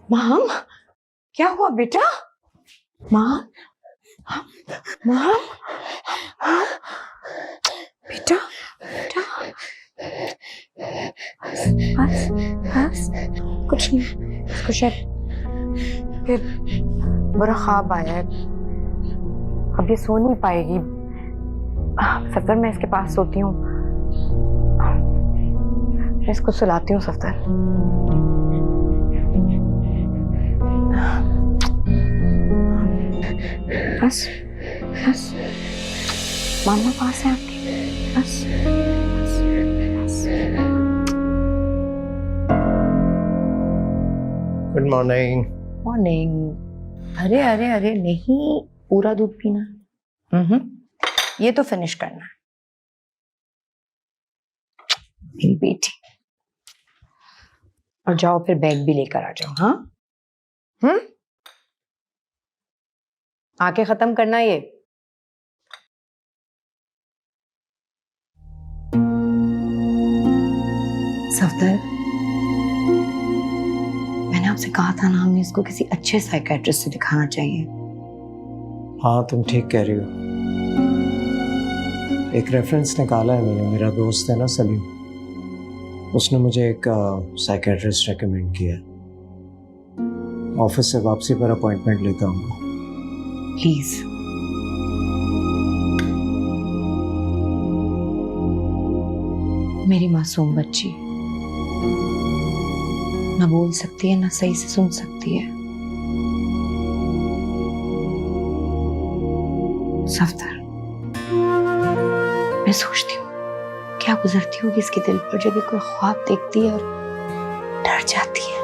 माम, क्या हुआ बेटा? माम, माम, बेटा, बेटा, बस बस, कुछ नहीं, इसको शायद फिर बुरा ख्वाब आया है, अब ये सो नहीं पाएगी। सफदर, मैं इसके पास सोती हूँ, मैं इसको सुलाती हूँ। सफदर, बस बस, मामा पास है आपके, बस बस बस। Good morning. मॉर्निंग। अरे अरे अरे नहीं, पूरा दूध पीना। ये तो फिनिश करना है मेरी बेटी। और जाओ फिर बैग भी लेकर आ जाओ। हाँ, आके खत्म करना ये। सफदर, मैंने आपसे कहा था ना, हमें इसको किसी अच्छे साइकियाट्रिस्ट से दिखाना चाहिए। हाँ, तुम ठीक कह रही हो। एक रेफरेंस निकाला है मैंने, मेरा दोस्त है ना सलीम, उसने मुझे एक साइकियाट्रिस्ट रेकमेंड किया। ऑफिस से वापसी पर अपॉइंटमेंट लेता हूँ। प्लीज। मेरी मासूम बच्ची ना बोल सकती है, ना सही से सुन सकती है। सफदर, मैं सोचती हूँ क्या गुजरती होगी इसके दिल पर जब ये कोई ख्वाब देखती है और डर जाती है,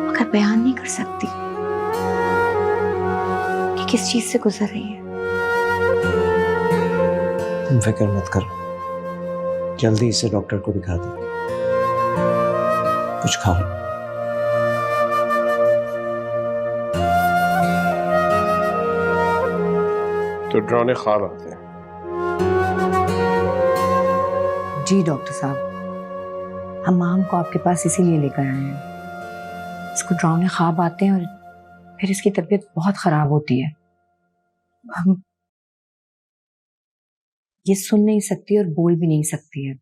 मगर बयान नहीं कर सकती कि किस चीज से गुजर रही है। तुम फिक्र मत करो, जल्दी इसे डॉक्टर को दिखा दो। कुछ खाओ। तो डरावने ख्वाब आते हैं? जी डॉक्टर साहब, हम माम को आपके पास इसीलिए लेकर आए हैं। इसको डरावने ख्वाब आते हैं और फिर इसकी तबीयत बहुत खराब होती है। हम ये सुन नहीं सकती और बोल भी नहीं सकती है।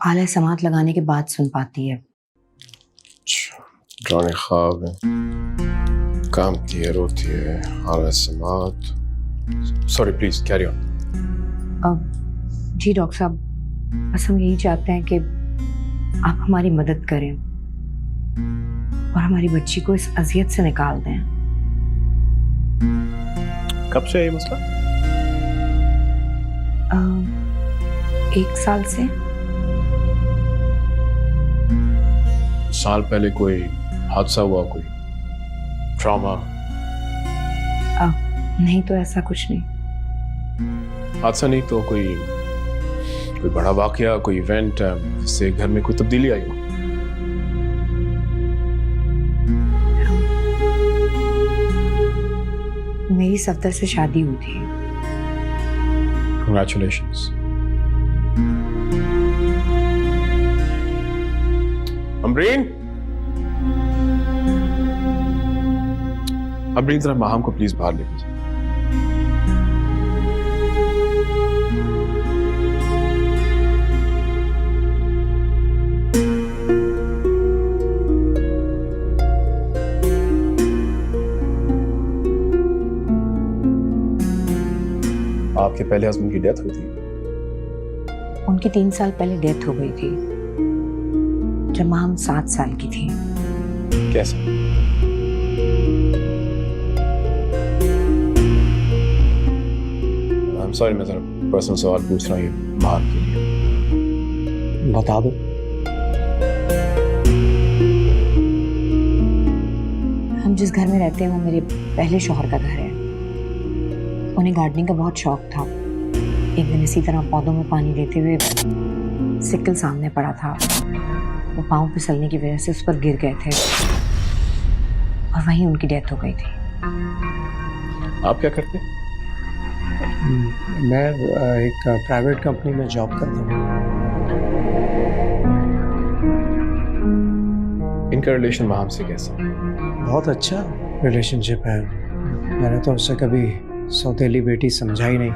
आला समात लगाने के बाद सुन पाती है। डरावने ख्वाब है, कांपती है, रोती है, आला समात। Sorry, please carry on. जी डॉक्टर साहब, बस हम यही चाहते हैं कि आप हमारी मदद करें और हमारी बच्ची को इस अजियत से निकाल दें। कब से है ये मसला? 1 साल से। साल पहले कोई हादसा हुआ, कोई ट्रॉमा? नहीं तो ऐसा कुछ नहीं। हादसा नहीं तो कोई बड़ा वाकया, कोई इवेंट जिससे घर में कोई तब्दीली आई हो? मेरी सफदर से शादी हुई थी। Congratulations. अमरीन, अमरीन जरा माहम को प्लीज बाहर लेके जाओ। आपके पहले हस्बैंड की डेथ हुई थी? उनकी 3 साल पहले डेथ हो गई थी, जब माम 7 साल की थी। कैसे? I'm sorry, मैं जरा पर्सनल सवाल पूछ रहा हूँ ये माम के लिए। बता दो। हम जिस घर में रहते हैं वो मेरे पहले शौहर का घर है। उन्हें गार्डनिंग का बहुत शौक था। एक दिन इसी तरह पौधों में पानी देते हुए सिक्कल सामने पड़ा था। वो पाँव फिसलने की वजह से उस पर गिर गए थे और वहीं उनकी डेथ हो गई थी। आप क्या करते हैं? मैं एक प्राइवेट कंपनी में जॉब करता हूँ। इनका रिलेशन माम से कैसा है? बहुत अच्छा रिलेशनशिप है। मैंने तो उससे कभी सौतेली बेटी समझा ही नहीं,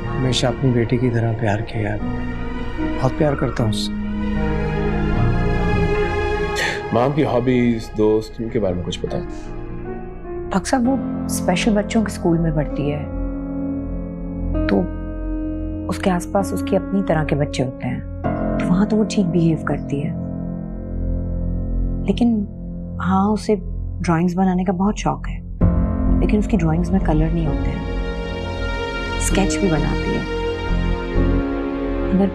हमेशा अपनी बेटी की तरह प्यार किया है। बहुत प्यार करता हूँ उससे। माम की हॉबीज, दोस्त, उनके बारे में कुछ पता? डॉक्टर साहब वो स्पेशल बच्चों के स्कूल में पढ़ती है, तो उसके आसपास उसकी अपनी तरह के बच्चे होते हैं, तो वहां तो वो ठीक बिहेव करती है। लेकिन हाँ, उसे ड्राइंग्स बनाने का बहुत शौक है, लेकिन उसकी ड्राइंग्स में कलर नहीं होते हैं। स्केच भी बनाती है, मगर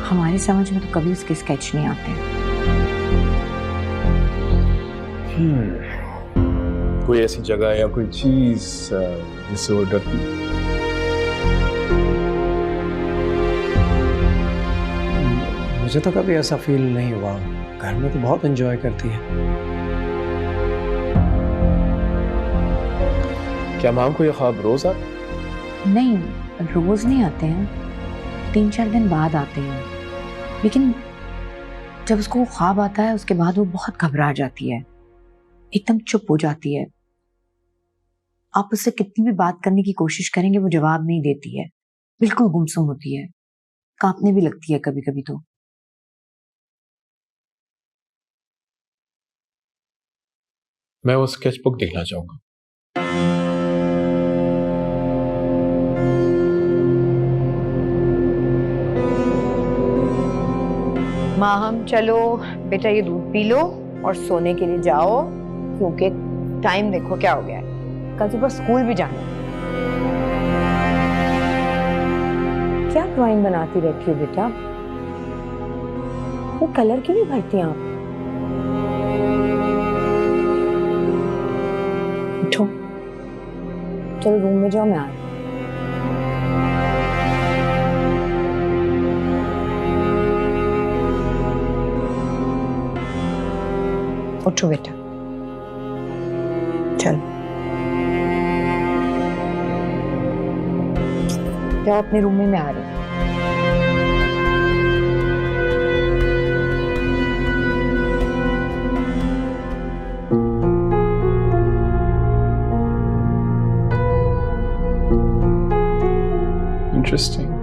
हमारी समझ में तो कभी उसके स्केच नहीं आते। कोई ऐसी जगह या कोई चीज जिससे वो डरती? मुझे तो कभी ऐसा फील नहीं हुआ। घर में तो बहुत एंजॉय करती है। क्या माम को ये ख्वाब रोज आता? नहीं, रोज नहीं आते हैं, 3-4 दिन बाद आते हैं। लेकिन जब उसको ख्वाब आता है उसके बाद वो बहुत घबरा जाती है, एकदम चुप हो जाती है। आप उससे कितनी भी बात करने की कोशिश करेंगे वो जवाब नहीं देती है, बिल्कुल गुमसुम होती है, कांपने भी लगती है कभी कभी। तो मैं वो स्केच बुक देखना चाहूंगा। माँ, हम चलो बेटा, ये दूध पी लो और सोने के लिए जाओ, क्योंकि टाइम देखो क्या हो गया है, कल सुबह स्कूल भी जाना है। क्या ड्राइंग बनाती रहती हो बेटा? वो कलर क्यों नहीं भरती आप? उठो, चलो रूम में जाओ, मैं आ रही हूँ। उठो बेटा, चल जाओ अपने रूम में, मैं आ रही हूँ। इंटरेस्टिंग।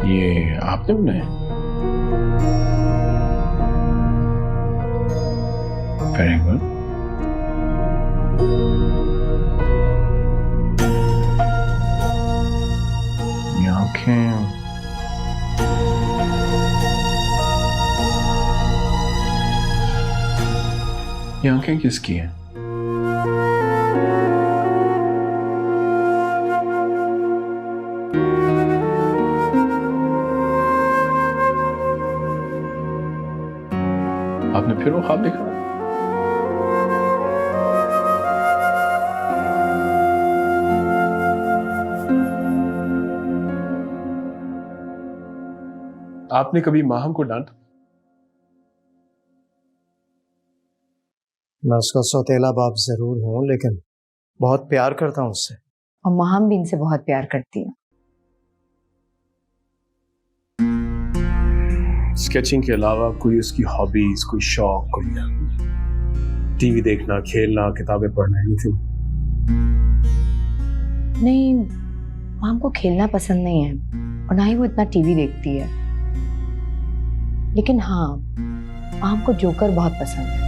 ये आपने बनाया? Very good. ये आंखें, ये आंखें किसकी हैं? आपने फिर वो ख्वाब देखा? आपने कभी माहम को डांटा? मैं उसका सौतेला बाप जरूर हूँ, लेकिन बहुत प्यार करता हूँ उससे। और माहम भी इनसे बहुत प्यार करती है। स्केचिंग के अलावा कोई उसकी हॉबीज, कोई शौक, कोई टीवी देखना, खेलना, किताबें पढ़ना, एनीथिंग? नहीं, माम को खेलना पसंद नहीं है और ना ही वो इतना टीवी देखती है। लेकिन हाँ, माम को जोकर बहुत पसंद है।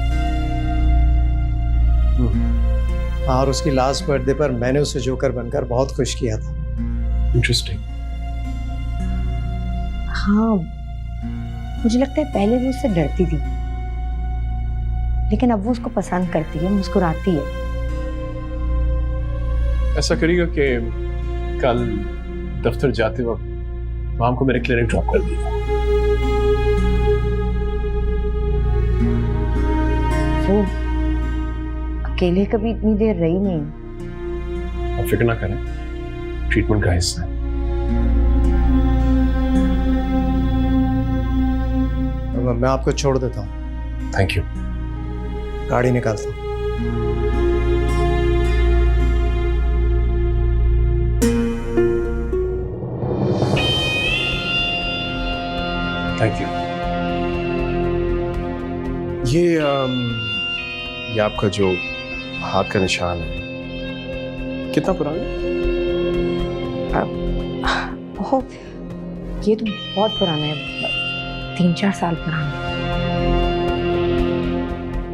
और उसकी लास्ट बर्थडे पर मैंने उसे जोकर बनकर बहुत खुश किया था। इंटरेस्टिंग। हाँ, मुझे लगता है पहले वो उससे डरती थी, लेकिन अब वो उसको पसंद करती है, मुस्कुराती है। ऐसा करेगा कि कल दफ्तर जाते वक्त माम को मेरे क्लिनिक ड्रॉप कर दिया। वो अकेले कभी इतनी देर रही नहीं। आप फिक्र ना करें, ट्रीटमेंट का हिस्सा है। करूंगा, मैं आपको छोड़ देता हूँ। Thank you. गाड़ी निकालता हूँ। Thank you. ये आपका जो हाथ का निशान है कितना पुराना है? ओह, ये तो बहुत पुराना है, 3-4 साल पुराना।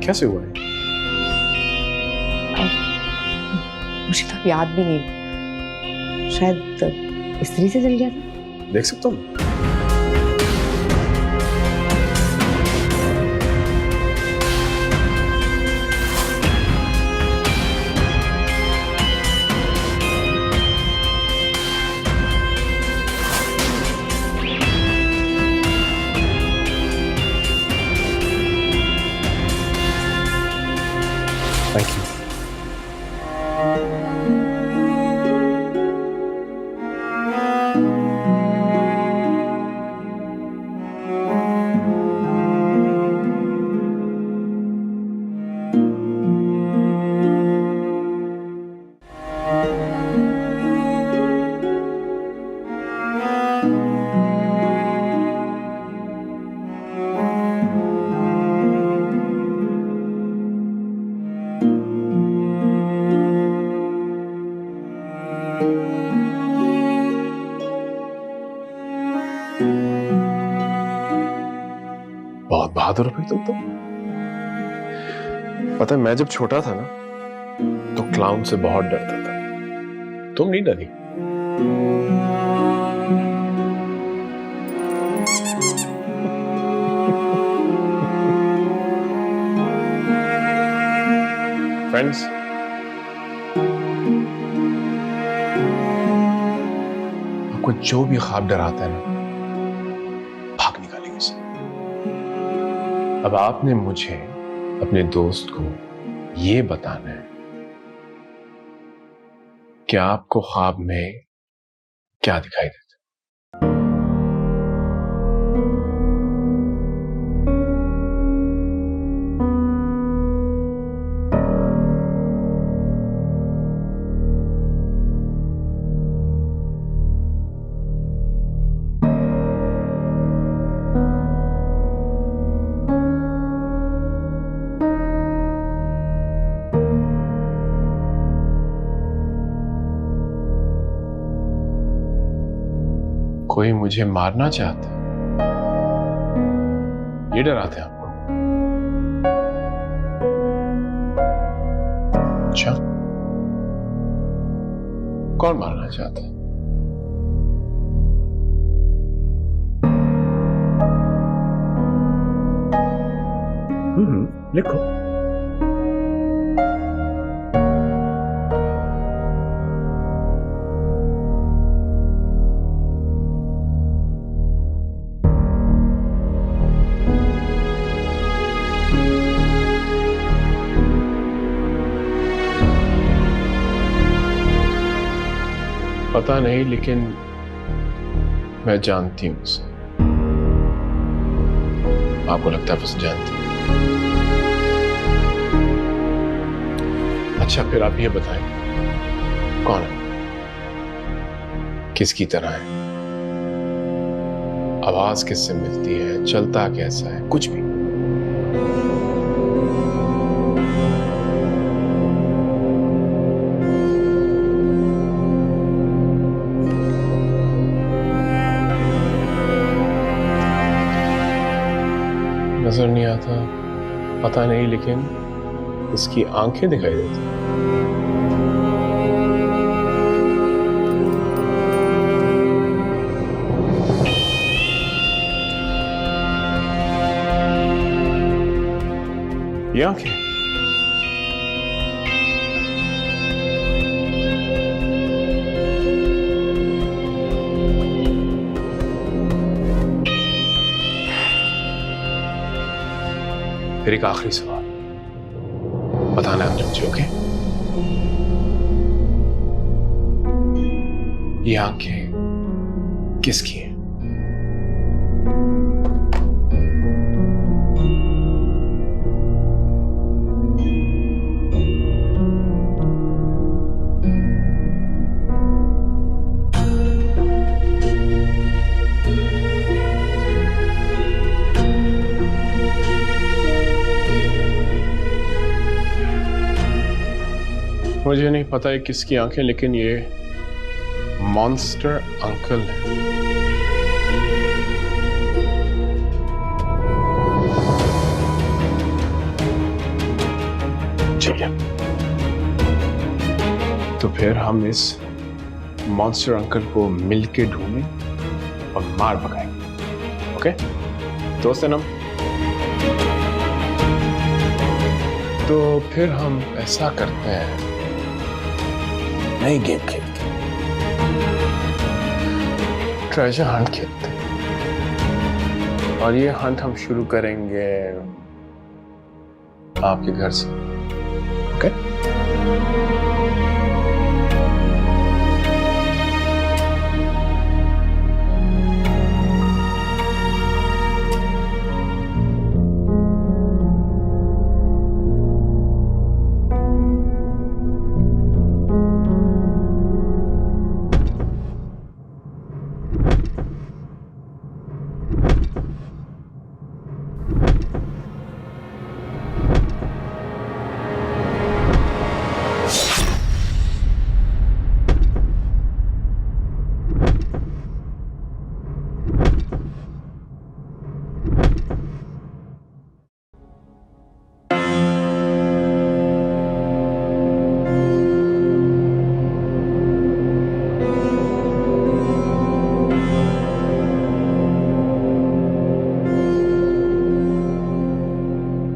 कैसे हुआ है? मुझे तो याद भी नहीं, शायद इस्त्री से जल गया था। देख सकता हूँ? Thank you. बहुत बहादुर हो भाई तुम तो। पता है मैं जब छोटा था ना तो क्लाउन से बहुत डरता था, तुम नहीं डरी? फ्रेंड्स, आपको जो भी ख्वाब डराता है ना, भाग निकालेंगे उसे। अब आपने मुझे अपने दोस्त को ये बताना है कि आपको ख्वाब में क्या दिखाई देता है। कोई मुझे मारना चाहता है, ये डराते हैं आपको? अच्छा, कौन मारना चाहता है? लिखो। पता नहीं, लेकिन मैं जानती हूं उसे। आपको लगता है उसे जानती हूं? अच्छा, फिर आप ये बताएं कौन है, किसकी तरह है, आवाज किससे मिलती है, चलता कैसा है, कुछ भी। नजर नहीं आता, पता नहीं, लेकिन इसकी आंखें दिखाई देती हैं। ये आंखें फिर एक आखिरी सवाल बताना है मुझे, ओके? ये आंखें किसकी हैं? मुझे नहीं पता है किसकी आंखें, लेकिन ये मॉन्स्टर अंकल है। चलिए, तो फिर हम इस मॉन्स्टर अंकल को मिलके ढूंढें और मार भगाएंगे। ओके तो सनम, तो फिर हम ऐसा करते हैं, नई गेम खेलते हैं, ट्रेजर हंट खेलते हैं। और ये हंट हम शुरू करेंगे आपके घर से। ओके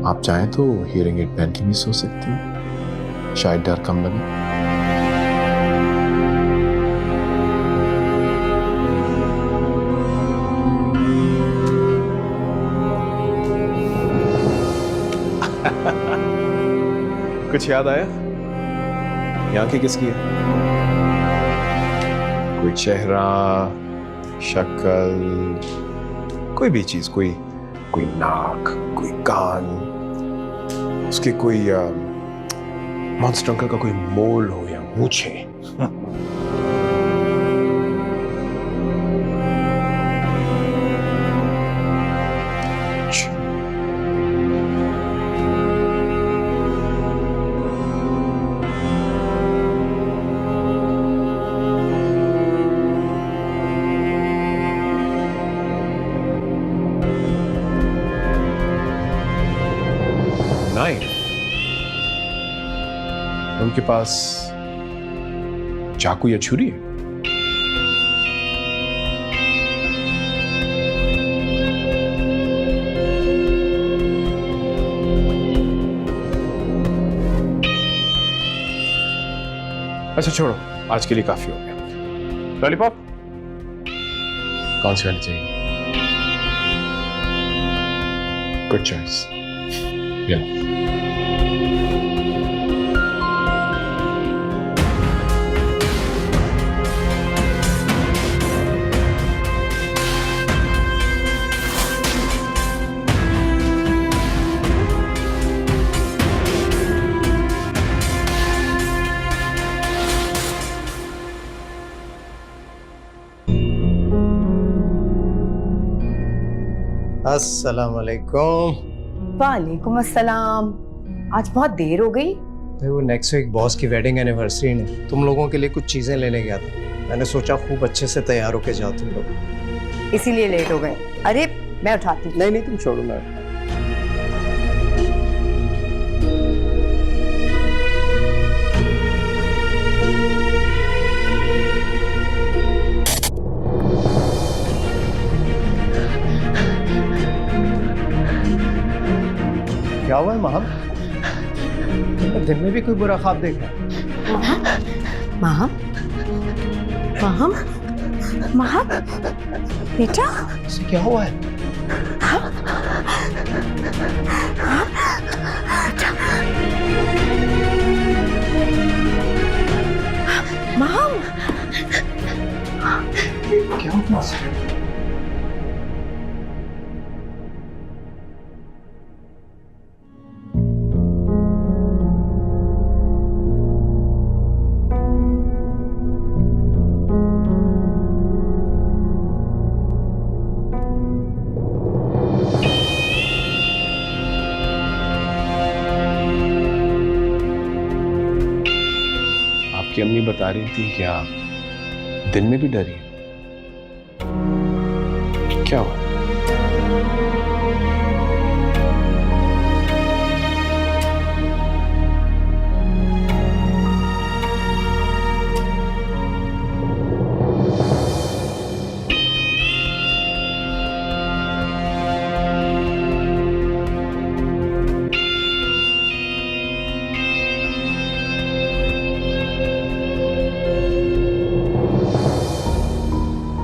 आप चाहें तो हियरिंग एड पहन के भी सो सकती हैं, शायद डर कम लगे। कुछ याद आया? ये आंखें किसकी है? कोई चेहरा, शक्ल, कोई भी चीज, कोई नाक, कोई कान, उसके कोई मॉन्स्टर अंकल का कोई मोल हो या मूछे। उनके पास चाकू या छुरी है? अच्छा छोड़ो, आज के लिए काफी हो गया। लॉलीपॉप कौन सी वाली चाहिए? Good choice. अस्सलाम वालेकुम। वालेकुम अस्सलाम। आज बहुत देर हो गई। भाई वो नेक्स्ट वीक बॉस की वेडिंग एनिवर्सरी ने तुम लोगों के लिए कुछ चीज़ें लेने गया था। मैंने सोचा खूब अच्छे से तैयार होके जाओ तुम लोग, इसीलिए लेट हो गए। अरे मैं उठाती हूँ। नहीं तुम छोड़ो ना। क्या हुआ है महम? दिन में भी कोई बुरा ख्वाब देखा? महम, महम, महम, बेटा इसे क्या हुआ है? महम, क्या हुआ? आपकी अम्मी बता रही थी कि आप दिन में भी डरी हैं। क्या हुआ?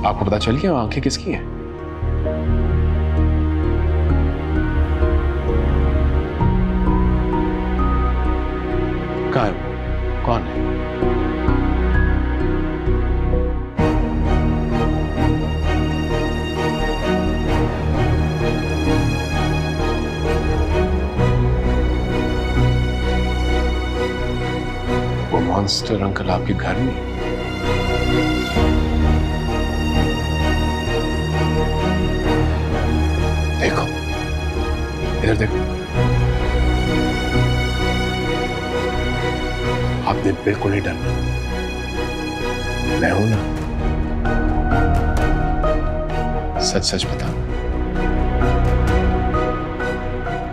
आपको पता चल गया आंखें किसकी हैं? कहाँ है वो? कौन है? वो मॉन्स्टर अंकल आपके घर में? देखो, इधर देखो। आपने बिल्कुल नहीं डरना, मैं हूं ना। सच सच बता,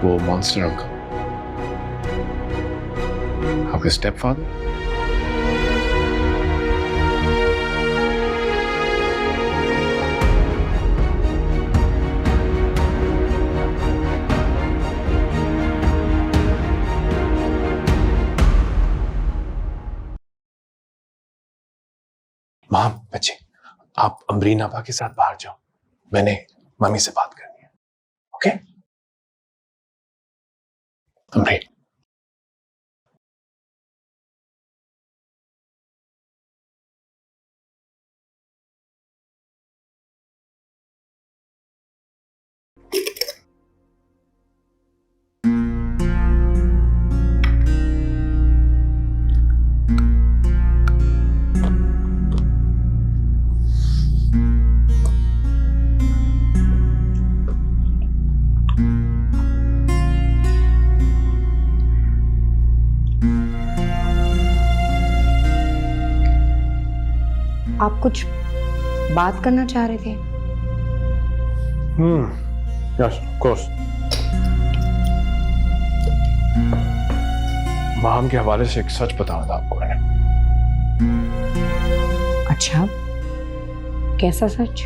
वो मॉन्स्टर अंकल आपके स्टेप फादर? मां, बच्चे, आप अमरीन आपा के साथ बाहर जाओ, मैंने मम्मी से बात करनी है। ओके अमरीन? आप कुछ बात करना चाह रहे थे? Yes of course. माम के हवाले से एक सच बताना था आपको मैंने। अच्छा, कैसा सच?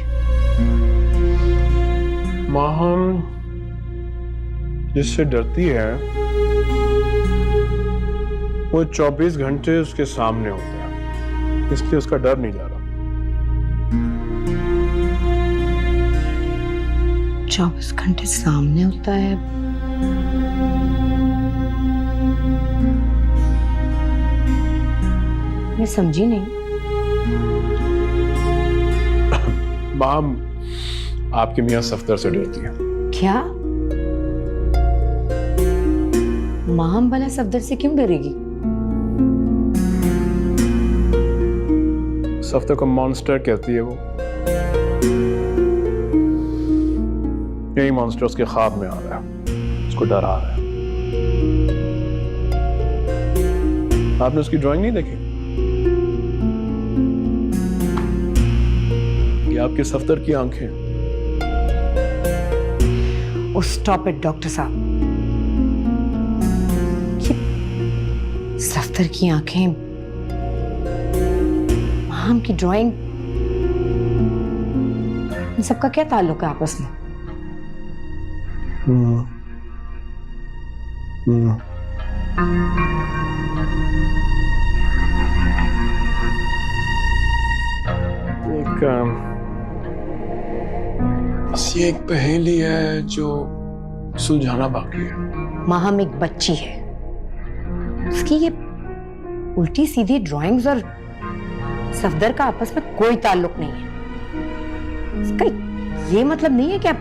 माम जिससे डरती है वो 24 घंटे उसके सामने होता है, इसलिए उसका डर नहीं जा रहा। 24 घंटे सामने होता है? मैं समझी नहीं। माम आपके मियां सफदर से डरती है। क्या? माम भला सफदर से क्यों डरेगी? सफदर को मॉन्स्टर कहती है वो। यही मॉन्स्टर उसके ख्वाब में आ रहा है, उसको डरा रहा है। आपने उसकी ड्राइंग नहीं देखी? ये आपके सफदर की आंखें। ओ स्टॉप इट डॉक्टर साहब। ये सफदर की आंखें, माम की ड्राइंग, इन सबका क्या ताल्लुक है आपस में? बस ये एक पहेली है जो सुलझाना बाकी है। माहम एक बच्ची है, उसकी ये उल्टी सीधी ड्राइंग्स और सफदर का आपस में कोई ताल्लुक नहीं है। इसका ये मतलब नहीं है कि आप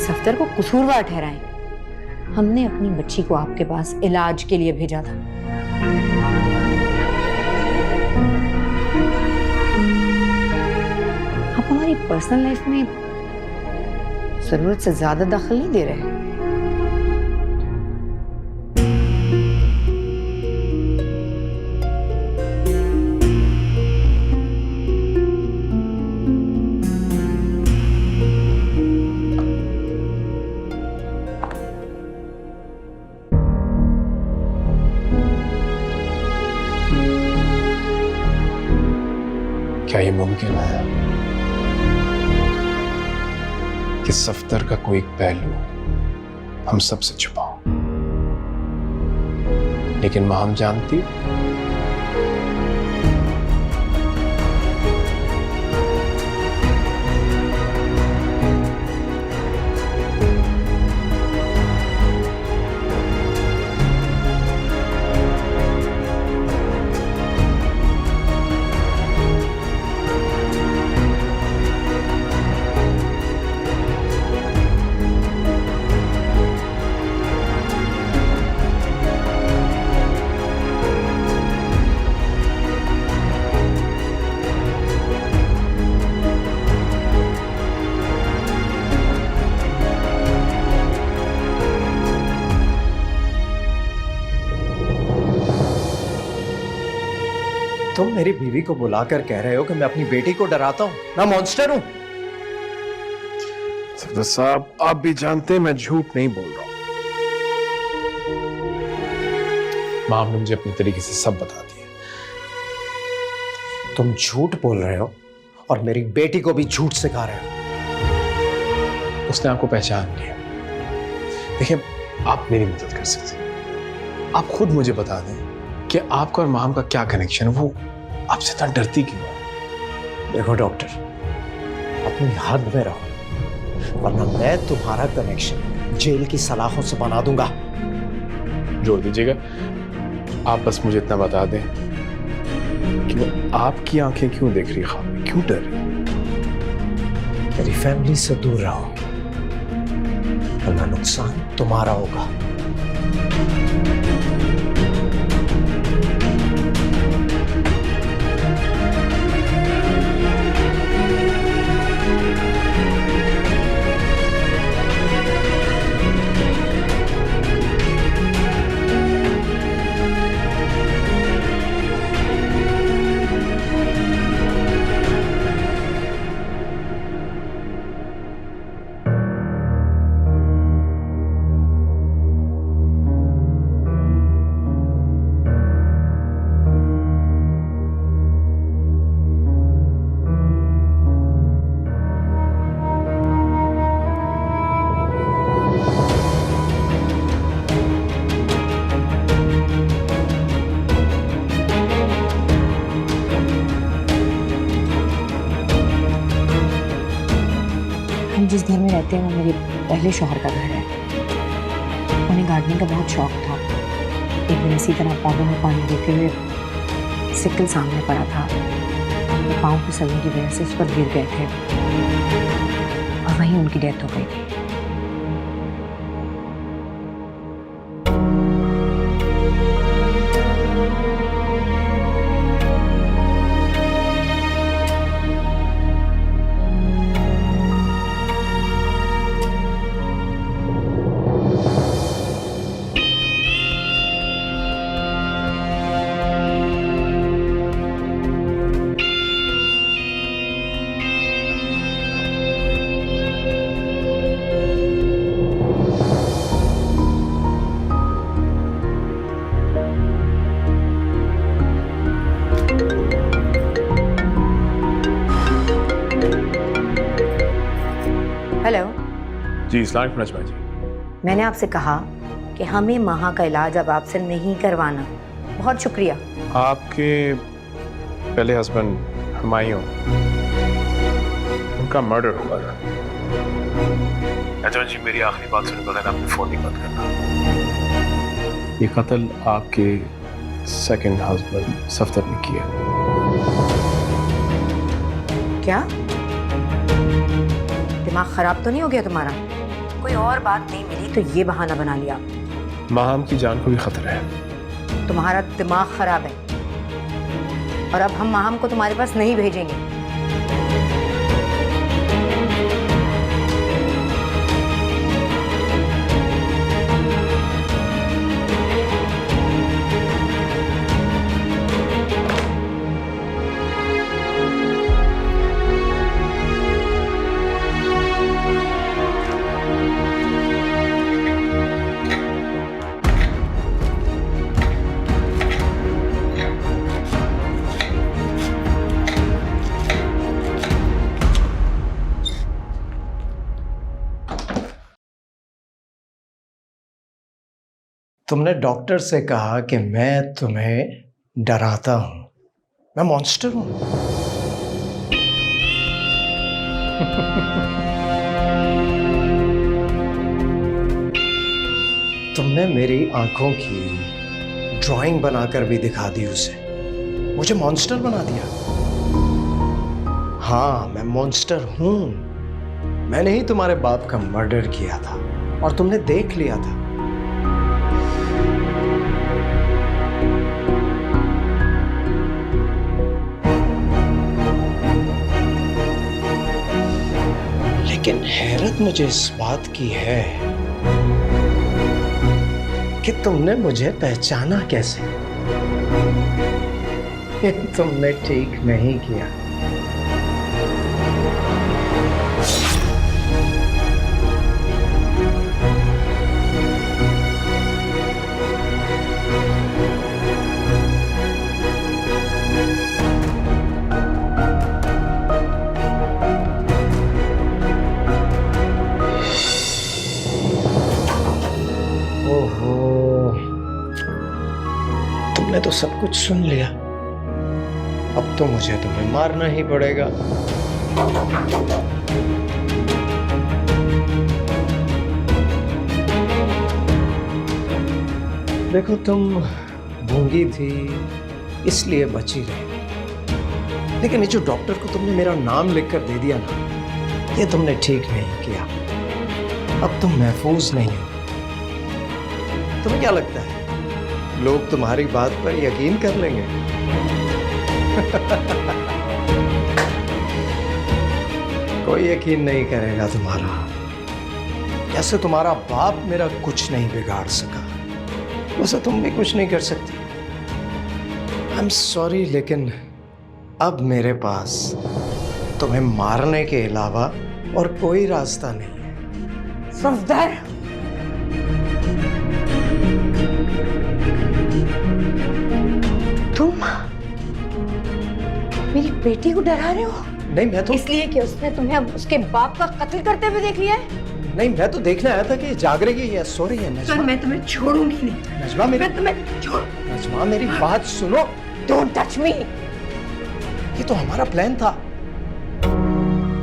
सफदर को कसूरवार ठहराएं। हमने अपनी बच्ची को आपके पास इलाज के लिए भेजा था। आप हमारी पर्सनल लाइफ में जरूरत से ज्यादा दखल नहीं दे रहे। क्या ये मुमकिन है कि सफ्तर का कोई एक पहलू हम सबसे छुपाओ, लेकिन मां हम जानती तुम मेरी बीवी को बुलाकर कह रहे हो कि मैं अपनी बेटी को डराता हूं, मैं मॉन्स्टर हूं। सफदर साहब, आप भी जानते हैं मैं झूठ नहीं बोल रहा हूं। मां ने मुझे अपने तरीके से सब बता दिया। तुम झूठ बोल रहे हो और मेरी बेटी को भी झूठ सिखा रहे हो। उसने आपको पहचान लिया। देखिए, आप मेरी मदद कर सकते हैं। आप खुद मुझे बता दें कि आपका और माम का क्या कनेक्शन है, वो आपसे इतना डरती क्यों है? देखो डॉक्टर, अपनी हद में रहो, वरना मैं तुम्हारा कनेक्शन जेल की सलाखों से बना दूंगा। जोड़ दीजिएगा। आप बस मुझे इतना बता दें कि वो आपकी आंखें क्यों देख रही, ख्वाब में क्यों डर रही? मेरी फैमिली से दूर रहो, वरना नुकसान तुम्हारा होगा। हम जिस घर में रहते हैं वो मेरे पहले शौहर का घर है। उन्हें गार्डनिंग का बहुत शौक था। एक दिन इसी तरह पौधों में पानी देते हुए सिक्कल सामने पड़ा था। वो पाँव फिसलने की वजह से उस पर गिर गए थे और वहीं उनकी डेथ हो गई थी। हेलो जी, इस्लाम नजमा जी। मैंने आपसे कहा कि हमें माँ का इलाज अब आपसे नहीं करवाना। बहुत शुक्रिया। आपके पहले हस्बैंड हुमायूं, उनका मर्डर हुआ था। नजमा जी, मेरी आखिरी बात सुनने बगैर आपने फोन नहीं बंद करना। ये कत्ल आपके सेकंड हस्बैंड सफ्तर ने किया। क्या दिमाग खराब तो नहीं हो गया तुम्हारा? कोई और बात नहीं मिली तो ये बहाना बना लिया। माहम की जान को भी खतरा है। तुम्हारा दिमाग खराब है और अब हम माहम को तुम्हारे पास नहीं भेजेंगे। तुमने डॉक्टर से कहा कि मैं तुम्हें डराता हूं, मैं मॉन्स्टर हूं। तुमने मेरी आंखों की ड्राइंग बनाकर भी दिखा दी उसे, मुझे मॉन्स्टर बना दिया। हाँ, मैं मॉन्स्टर हूं। मैंने ही तुम्हारे बाप का मर्डर किया था और तुमने देख लिया था। लेकिन हैरत मुझे इस बात की है कि तुमने मुझे पहचाना कैसे। तुमने ठीक नहीं किया। ओहो, तुमने तो सब कुछ सुन लिया। अब तो मुझे तुम्हें मारना ही पड़ेगा। देखो, तुम गूंगी थी इसलिए बची रही, लेकिन ये जो डॉक्टर को तुमने मेरा नाम लिखकर दे दिया ना, ये तुमने ठीक नहीं किया। अब तुम महफूज नहीं हो। तुम्हें क्या लगता है लोग तुम्हारी बात पर यकीन कर लेंगे? कोई यकीन नहीं करेगा तुम्हारा। कैसे तुम्हारा बाप मेरा कुछ नहीं बिगाड़ सका, वैसे तुम भी कुछ नहीं कर सकती। आई एम सॉरी, लेकिन अब मेरे पास तुम्हें मारने के अलावा और कोई रास्ता नहीं है। सफदर, तुम मेरी बेटी को डरा रहे हो? नहीं, मैं तो इसलिए कि उसने तुम्हें अब उसके बाप का कत्ल करते हुए देख लिया है? नहीं, मैं तो देखने आया था कि ये जाग रही है या सो रही है। सर, मैं तुम्हें छोड़ूंगी नहीं। नजमा, मेरी मैं तुम्हें छोड़। नजमा, मेरी बात सुनो। Don't touch me. ये तो हमारा प्लान था।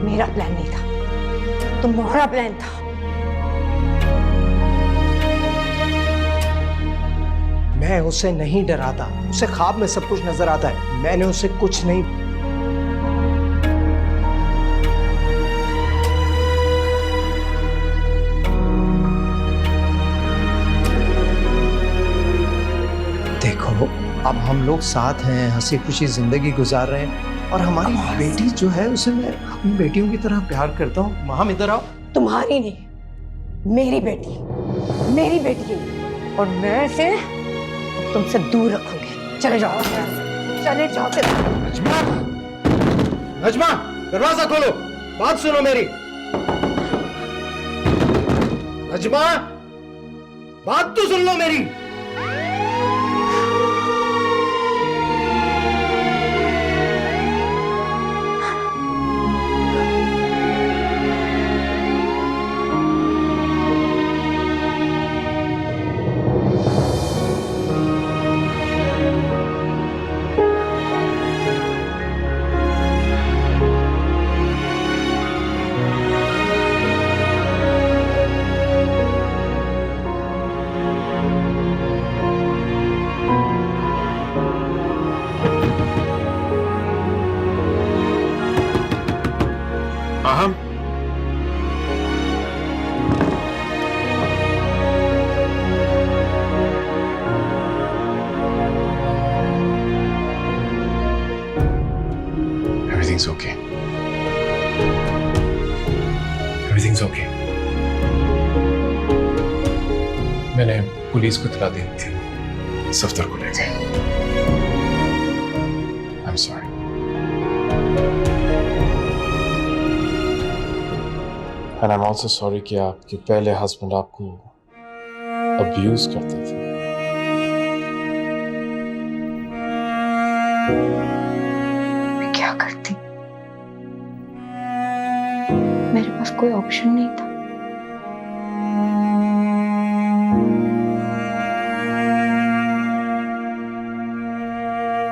मेरा प्लान नहीं था, तुम्हारा प्लान था। मैं उसे नहीं डराता, उसे ख्वाब में सब कुछ नजर आता है। मैंने उसे कुछ नहीं। देखो, अब हम लोग साथ हैं, हंसी खुशी जिंदगी गुजार रहे हैं, और हमारी बेटी जो है उसे मैं अपनी बेटियों की तरह प्यार करता हूँ। माँ, इधर आओ। तुम्हारी नहीं, मेरी बेटी है, और मैं इसे तुमसे दूर रखूंगी। चले जाओ, चले जाओ। नजमा, नजमा, दरवाजा खोलो, बात सुनो मेरी। नजमा, बात तो सुन लो मेरी। अहम, everything's okay. Everything's okay. मैंने पुलिस को इत्तला दी थी, सफदर को ले गए। I'm sorry. And I'm also sorry कि आपके पहले हस्बैंड आपको अब्यूज करते थे। मैं क्या करती? मेरे पास कोई ऑप्शन नहीं था।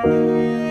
है।